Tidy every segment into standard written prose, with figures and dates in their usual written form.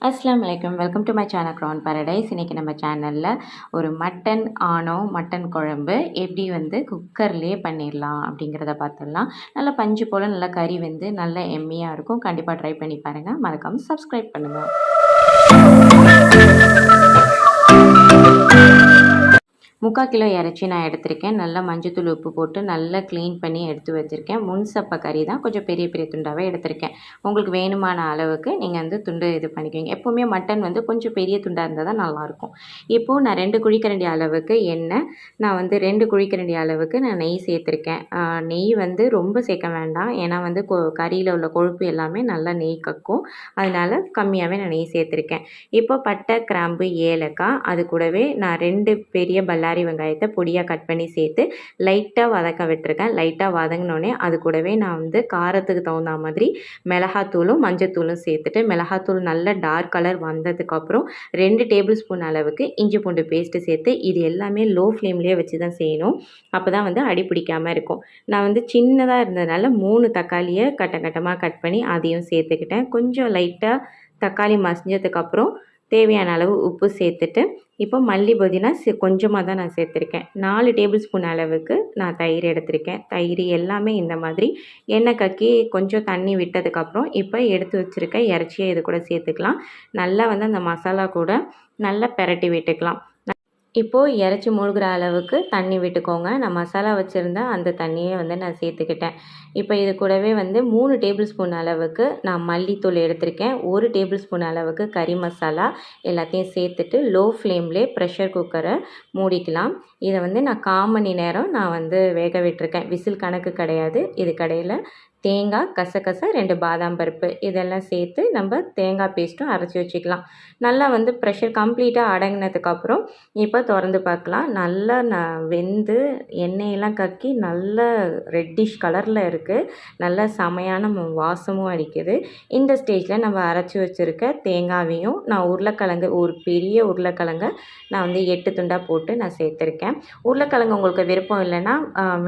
அஸ்ஸலாமு அலைக்கும். Welcome to my channel crown Paradise. இன்றைக்கி நம்ம சேனலில் ஒரு மட்டன் மட்டன் குழம்பு எப்படி குக்கர்லேயே பண்ணிடலாம் அப்படிங்கிறத பார்த்துடலாம். நல்லா பஞ்சு போல் நல்லா கறி நல்லா எம்மியாக இருக்கும். கண்டிப்பாக ட்ரை பண்ணி பாருங்கள். மறக்காமல் சப்ஸ்கிரைப் பண்ணுங்கள். 3/4 கிலோ இறைச்சி நான் எடுத்திருக்கேன். நல்லா மஞ்சத்தூள் உப்பு போட்டு நல்லா க்ளீன் பண்ணி எடுத்து வச்சுருக்கேன். முன்சப்பை கறி தான், கொஞ்சம் பெரிய பெரிய துண்டாகவே எடுத்திருக்கேன். உங்களுக்கு வேணுமான அளவுக்கு நீங்கள் துண்டு இது பண்ணிக்குவீங்க. எப்போவுமே மட்டன் கொஞ்சம் பெரிய துண்டாக இருந்தால் தான் நல்லாயிருக்கும். இப்போது நான் 2 குழிக்கரண்டி அளவுக்கு எண்ணெய், நான் 2 குழிக்கரண்டி அளவுக்கு நான் நெய் சேர்த்துருக்கேன். நெய் ரொம்ப சேர்க்க வேண்டாம், ஏன்னா கறியில் உள்ள கொழுப்பு எல்லாமே நல்லா நெய் கக்கும். அதனால் கம்மியாகவே நான் நெய் சேர்த்துருக்கேன். இப்போ பட்டை, கிராம்பு, ஏலக்காய், அது கூடவே நான் 2 பெரிய பல்லாரி வெங்காயத்தை பொடியாக கட் பண்ணி சேர்த்து லைட்டாக வதக்க விட்டுருக்கேன். லைட்டாக வதங்கினோடனே அது கூடவே நான் காரத்துக்கு தகுந்த மாதிரி மிளகாத்தூளும் மஞ்சத்தூளும் சேர்த்துட்டு, மிளகாத்தூள் நல்ல டார்க் கலர் வந்ததுக்கப்புறம் 2 டேபிள் ஸ்பூன் அளவுக்கு இஞ்சி பூண்டு பேஸ்ட்டு சேர்த்து, இது எல்லாமே லோ ஃப்ளேம்லேயே வச்சு தான் செய்யணும். அப்போ தான் அடி பிடிக்காமல் இருக்கும். நான் சின்னதாக இருந்ததுனால 3 தக்காளியை கட்டமாக கட் பண்ணி அதையும் சேர்த்துக்கிட்டேன். கொஞ்சம் லைட்டாக தக்காளி மசிஞ்சதுக்கப்புறம் தேவையான அளவு உப்பு சேர்த்துட்டு, இப்போ மல்லி புதினா கொஞ்சமாக தான் நான் சேர்த்துருக்கேன். 4 டேபிள் ஸ்பூன் அளவுக்கு நான் தயிர் எடுத்திருக்கேன். தயிர் எல்லாமே இந்த மாதிரி எண்ணெய் கக்கி கொஞ்சம் தண்ணி விட்டதுக்கப்புறம் இப்போ எடுத்து வச்சுருக்க இறைச்சியை இது கூட சேர்த்துக்கலாம். நல்லா அந்த மசாலா கூட நல்லா பெரட்டி விட்டுக்கலாம். இப்போது இறைச்சி மூழ்கிற அளவுக்கு தண்ணி விட்டுக்கோங்க. நான் மசாலா வச்சுருந்தேன், அந்த தண்ணியை நான் சேர்த்துக்கிட்டேன். இப்போ இது கூடவே 3 டேபிள் ஸ்பூன் அளவுக்கு நான் மல்லித்தூள் எடுத்திருக்கேன். 1 டேபிள் ஸ்பூன் அளவுக்கு கறி மசாலா எல்லாத்தையும் சேர்த்துட்டு லோ ஃப்ளேம்லேயே ப்ரெஷர் குக்கரை மூடிக்கலாம். இதை நான் 1/4 மணி நேரம் நான் வேக விட்டுருக்கேன். விசில் கணக்கு கிடையாது. இது கடையில் தேங்காய், கசகசா, 2 பாதாம் பருப்பு இதெல்லாம் சேர்த்து நம்ம தேங்காய் பேஸ்ட்டும் அரைச்சி வச்சுக்கலாம். நல்லா ப்ரெஷர் கம்ப்ளீட்டாக அடங்கினதுக்கப்புறம் இப்போ திறந்து பார்க்கலாம். நல்லா வெந்து எண்ணெயெல்லாம் கக்கி நல்ல ரெட்டிஷ் கலரில் இருக்குது. நல்ல செமையான வாசமும் அடிக்குது. இந்த ஸ்டேஜில் நம்ம அரைச்சி வச்சுருக்க தேங்காயையும், நான் உருளைக்கிழங்கு, ஒரு பெரிய உருளைக்கிழங்கை நான் 8 துண்டாக போட்டு நான் சேர்த்துருக்கேன். உருளைக்கிழங்கு உங்களுக்கு விருப்பம் இல்லைன்னா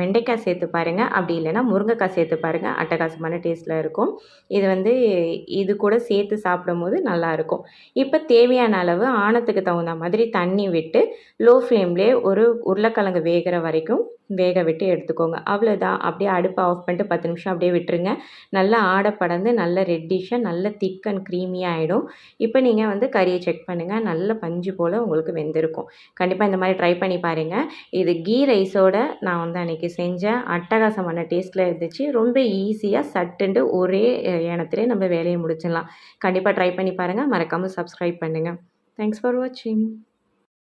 வெண்டைக்காய் சேர்த்து பாருங்கள். அப்படி இல்லைன்னா முருங்கைக்காய் சேர்த்து பாருங்கள். அட்டகாசமான டேஸ்ட்டில் இருக்கும். இது இது கூட சேர்த்து சாப்பிடும்போது நல்லாயிருக்கும். இப்போ தேவையான அளவு ஆணத்துக்கு தகுந்த மாதிரி தண்ணி விட்டு லோ ஃப்ளேம்லேயே ஒரு உருளைக்கிழங்கு வேகிற வரைக்கும் வேக விட்டு எடுத்துக்கோங்க. அவ்வளோதான். அப்படியே அடுப்பை ஆஃப் பண்ணிட்டு 10 நிமிஷம் அப்படியே விட்டுருங்க. நல்லா ஆடை படந்து நல்ல ரெட்டிஷாக நல்ல திக் அண்ட் க்ரீமியாக ஆகிடும். இப்போ நீங்கள் கறியை செக் பண்ணுங்கள். நல்ல பஞ்சு போல் உங்களுக்கு வெந்திருக்கும். கண்டிப்பாக இந்த மாதிரி ட்ரை பண்ணி பாருங்கள். இது கீ ரைஸோட நான் அன்றைக்கி செஞ்சேன். அட்டகாசமான டேஸ்ட்டில் இருந்துச்சு. ரொம்ப ஈஸியாக சட்டுண்டு ஒரே இடத்துலேயே நம்ம வேலையை முடிச்சிடலாம். கண்டிப்பாக ட்ரை பண்ணி பாருங்கள். மறக்காமல் சப்ஸ்கிரைப் பண்ணுங்கள். தேங்க்ஸ் ஃபார் வாட்சிங்.